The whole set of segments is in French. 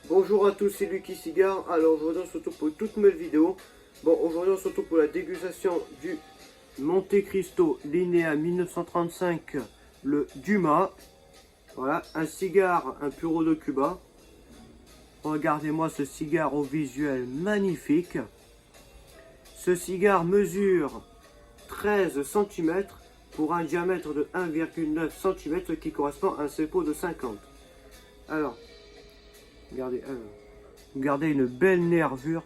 Bonjour à tous, c'est Lucky Cigare. Alors aujourd'hui on se retrouve pour une toute nouvelle vidéo. Bon, aujourd'hui on se retrouve pour la dégustation du Monte Cristo Linea 1935, le Dumas. Voilà, un cigare, un Puro de Cuba. Regardez-moi ce cigare au visuel magnifique. Ce cigare mesure 13 cm pour un diamètre de 1,9 cm qui correspond à un cepo de 50. Alors, regardez une belle nervure.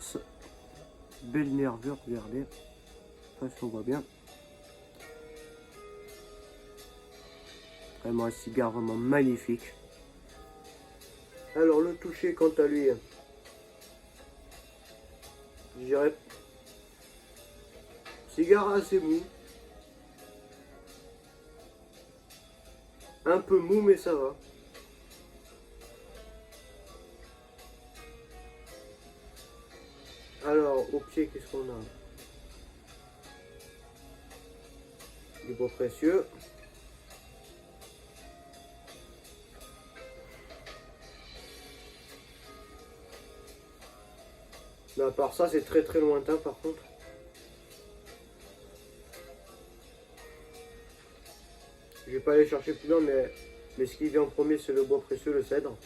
Regardez. Je sais pas si on voit bien. Vraiment un cigare vraiment magnifique. Alors le toucher quant à lui, je dirais cigare assez mou. Un peu mou mais ça va. Alors au pied qu'est-ce qu'on a? Du bois précieux. Mais à part ça, c'est très très lointain par contre. Je vais pas aller chercher plus loin, mais ce qui vient en premier, c'est le bois précieux, le cèdre.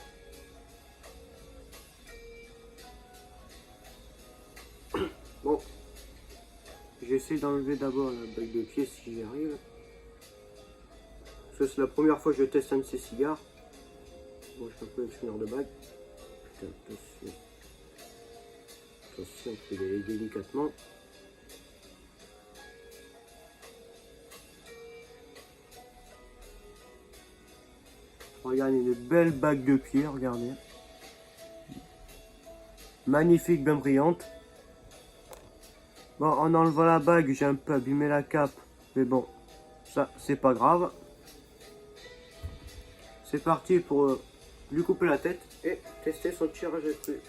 Bon, j'essaie d'enlever d'abord la bague de pied si j'y arrive. Parce que c'est la première fois que je teste un de ces cigares. Bon, je suis un peu actionnaire de bague. Putain, attention. Attention, il faut y aller délicatement. Regardez, une belle bague de pied, regardez. Magnifique, bien brillante. Bon, en enlevant la bague, j'ai un peu abîmé la cape. Mais bon, ça, c'est pas grave. C'est parti pour lui couper la tête et tester son tirage à cru.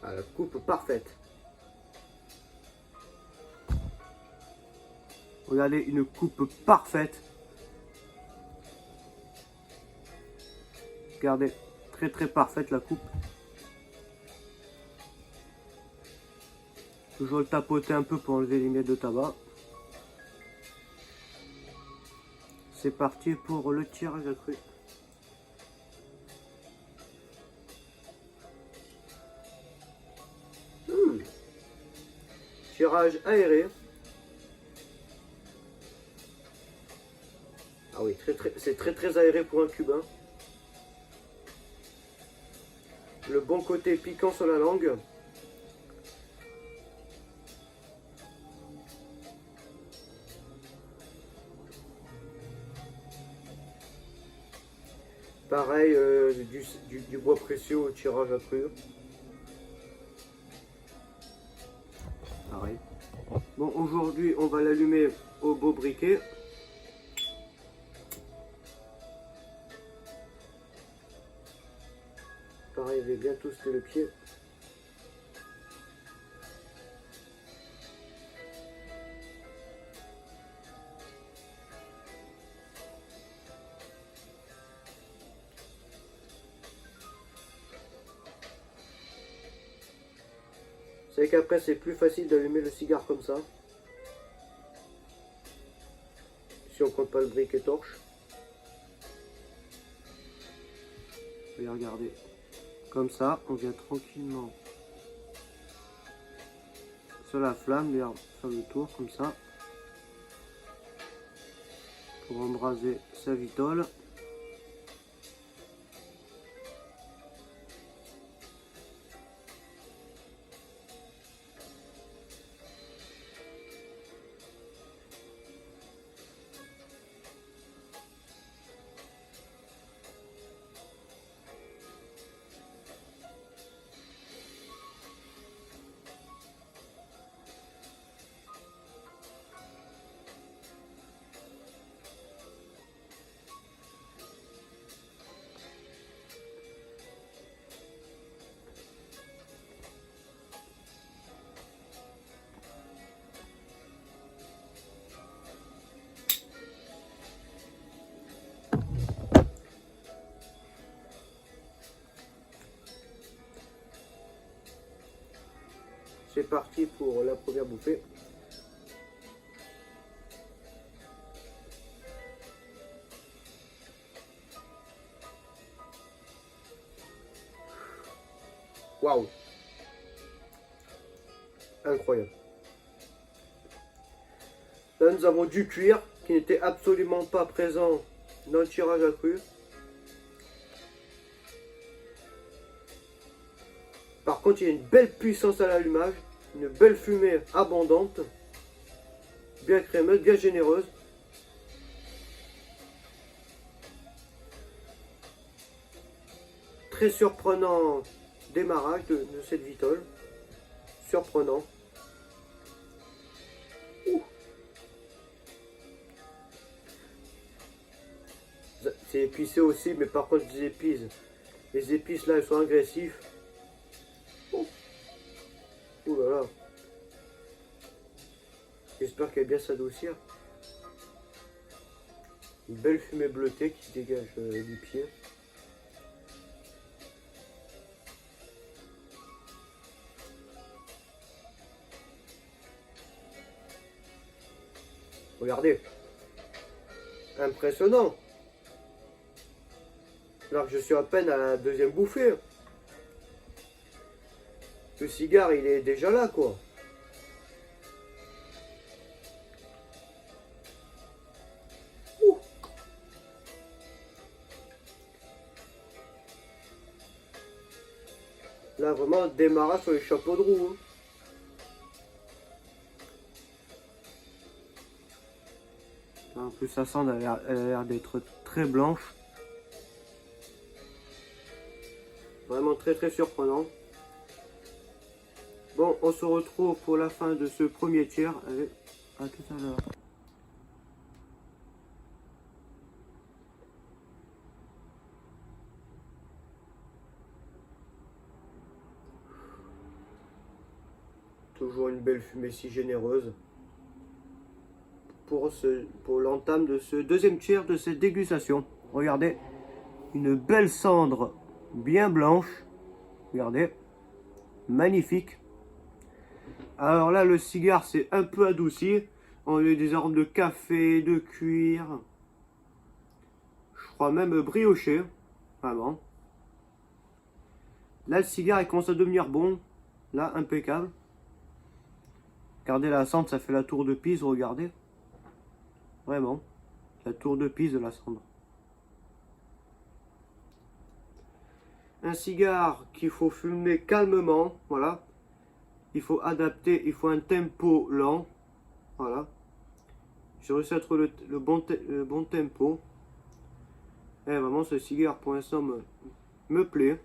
Ah, la coupe parfaite. Regardez, une coupe parfaite. Regardez, très très parfaite la coupe. Toujours le tapoter un peu pour enlever les miettes de tabac. C'est parti pour le tirage à cru. Tirage aéré. Ah oui, c'est très aéré pour un cubain. Le bon côté piquant sur la langue. Pareil, du bois précieux au tirage à cru. Pareil. Bon, aujourd'hui, on va l'allumer au beau briquet. Pareil, je vais bien toaster le pied. C'est qu'après, c'est plus facile d'allumer le cigare comme ça. Si on compte pas le briquet torche. Et regardez. Comme ça, on vient tranquillement sur la flamme, sur le tour, comme ça. Pour embraser sa vitole. parti pour la première bouffée. Waouh! Incroyable. Là, nous avons du cuir qui n'était absolument pas présent dans le tirage à cru. Par contre, il y a une belle puissance à l'allumage, une belle fumée abondante, bien crémeuse, bien généreuse. Très surprenant démarrage de cette vitole. Surprenant. C'est épicé aussi, mais par contre les épices là, elles sont agressives. Ouh là là. J'espère qu'elle va bien s'adoucir. Une belle fumée bleutée qui se dégage du pied. Regardez. Impressionnant. Alors que je suis à peine à la deuxième bouffée. Le cigare, il est déjà là, quoi. Ouh. Là, vraiment, démarrage sur les chapeaux de roue. Hein. En plus, sa cendre a l'air d'être très blanche. Vraiment très très surprenant. Bon, on se retrouve pour la fin de ce premier tiers. Allez, à tout à l'heure. Toujours une belle fumée si généreuse. Pour l'entame de ce deuxième tiers de cette dégustation. Regardez, une belle cendre bien blanche. Regardez, magnifique. Alors là, le cigare s'est un peu adouci. On a eu des arômes de café, de cuir. Je crois même brioché. Vraiment. Là, le cigare, il commence à devenir bon. Là, impeccable. Regardez la cendre, ça fait la tour de Pise, regardez. Vraiment. La tour de Pise de la cendre. Un cigare qu'il faut fumer calmement. Voilà. Il faut adapter, il faut un tempo lent. Voilà. J'ai réussi à trouver le bon tempo. Et vraiment, ce cigare, pour l'instant, me plaît.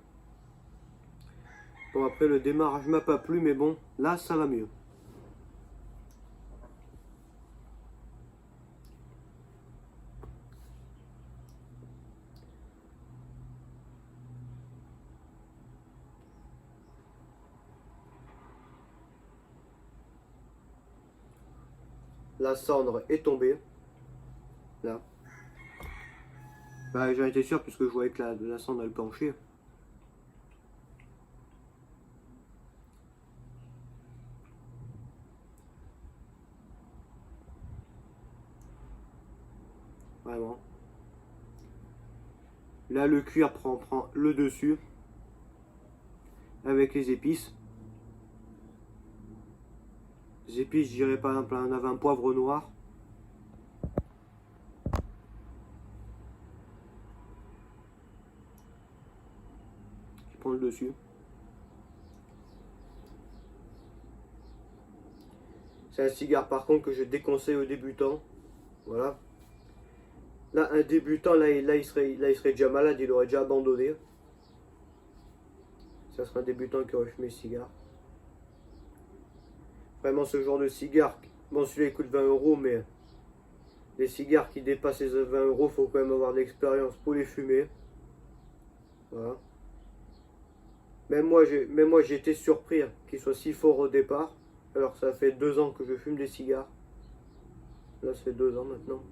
Bon, après, le démarrage m'a pas plu, mais bon, là, ça va mieux. La cendre est tombée. Là. Bah, j'en étais sûr puisque je voyais que la cendre elle penchait. Vraiment. Là, le cuir prend le dessus. Avec les épices. Les épices, je dirais par exemple, on avait un poivre noir. Qui prend le dessus. C'est un cigare par contre que je déconseille aux débutants. Voilà. Là, un débutant, là, il serait déjà malade, il aurait déjà abandonné. Ça serait un débutant qui aurait fumé ce cigare. Vraiment ce genre de cigare. Bon, celui-là il coûte 20 €, mais les cigares qui dépassent les 20 €, faut quand même avoir de l'expérience pour les fumer. Voilà. Même moi j'ai été surpris qu'il soit si fort au départ. Alors ça fait 2 ans que je fume des cigares. Là, ça fait 2 ans maintenant.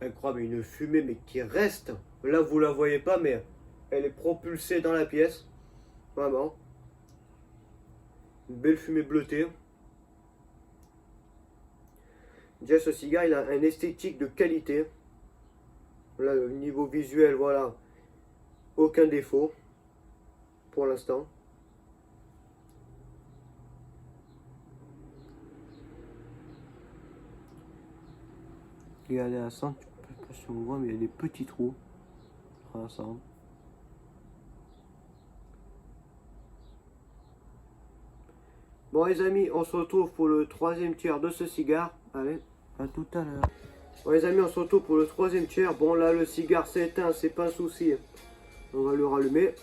incroyable, une fumée mais qui reste. Là vous la voyez pas mais elle est propulsée dans la pièce. Vraiment. Une belle fumée bleutée. Déjà ce cigare il a un esthétique de qualité. Là au niveau visuel voilà. Aucun défaut. Pour l'instant. Regardez à ça, je ne sais pas si on voit, mais il y a des petits trous. Voilà ça. Bon les amis, on se retrouve pour le troisième tiers de ce cigare. Allez, à tout à l'heure. Bon les amis, on se retrouve pour le troisième tiers. Bon là le cigare s'est éteint, c'est pas un souci. On va le rallumer.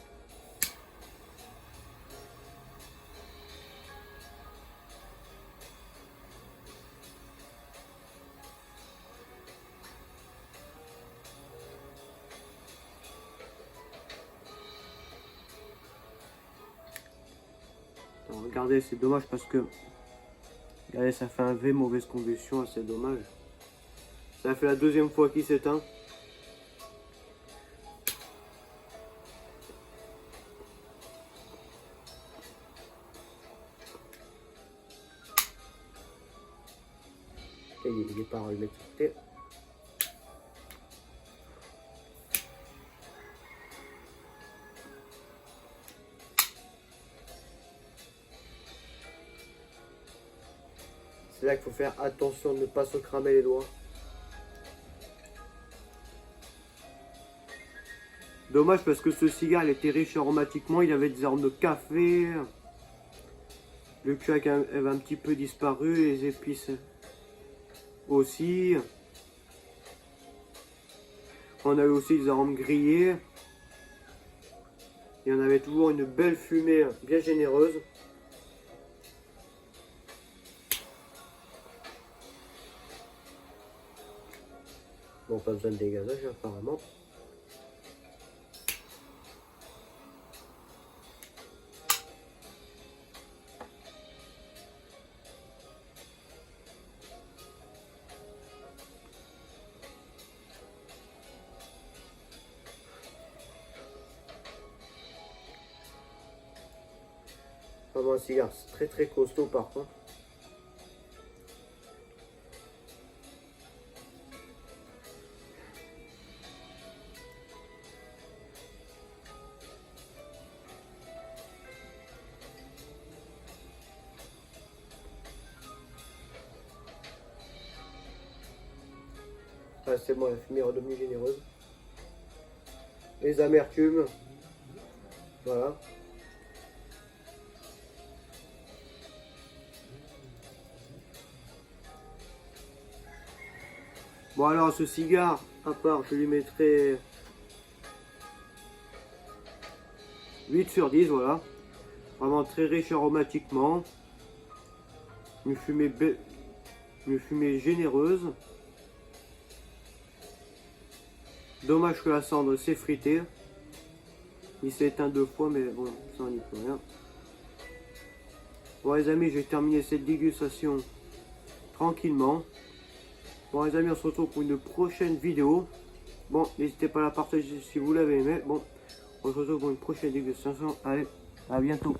Alors, regardez, c'est dommage parce que regardez, ça fait un V mauvaise combustion, c'est dommage. Ça fait la deuxième fois qu'il s'éteint. Et il est pas rallumé de côté. C'est là qu'il faut faire attention de ne pas se cramer les doigts. Dommage parce que ce cigare il était riche aromatiquement, il avait des arômes de café. Le crack avait un petit peu disparu, les épices aussi. On avait aussi des arômes grillés. Il y en avait toujours une belle fumée bien généreuse. Bon, pas besoin de dégazage apparemment. Vraiment un cigare très costaud par contre. Ah, c'est bon, la fumée est redevenue généreuse. Les amertumes. Voilà. Bon alors ce cigare, à part, je lui mettrai 8 sur 10, voilà. Vraiment très riche aromatiquement. Une fumée généreuse. Dommage que la cendre s'est fritée. Il s'est éteint 2 fois, mais bon, ça on n'y peut rien. Bon les amis, j'ai terminé cette dégustation tranquillement. Bon les amis, on se retrouve pour une prochaine vidéo. Bon, n'hésitez pas à la partager si vous l'avez aimé. Bon, on se retrouve pour une prochaine dégustation. Allez, à bientôt.